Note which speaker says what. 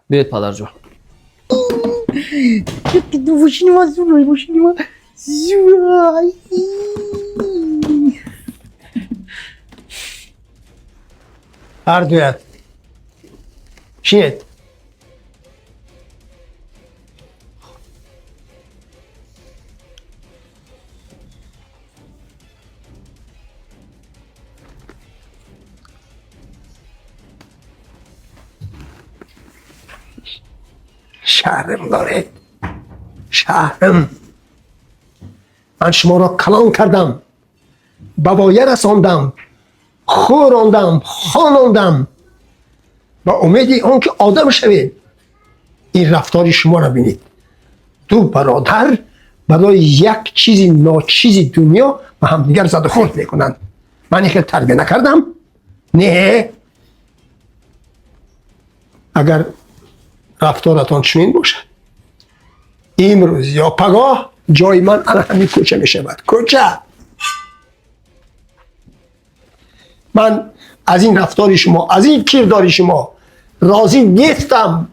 Speaker 1: بیاید پدر جان.
Speaker 2: Вышнего зура, вышнего зура. هر دویت شید شهرم داره شهرم من شما را کلان کردم بوایه رساندم خوراندم خاناندم با امیدی آنکه آدم شوید این رفتار شما را بینید دو برادر برای یک چیزی ناچیز دنیا و همدیگر زد و خورد میکنند من یک تربیه نکردم نه اگر رفتارتان چنین باشد امروز یا پگاه جای من الان همین کوچه می شود کوچه من از این رفتار شما از این کردار شما راضی نیستم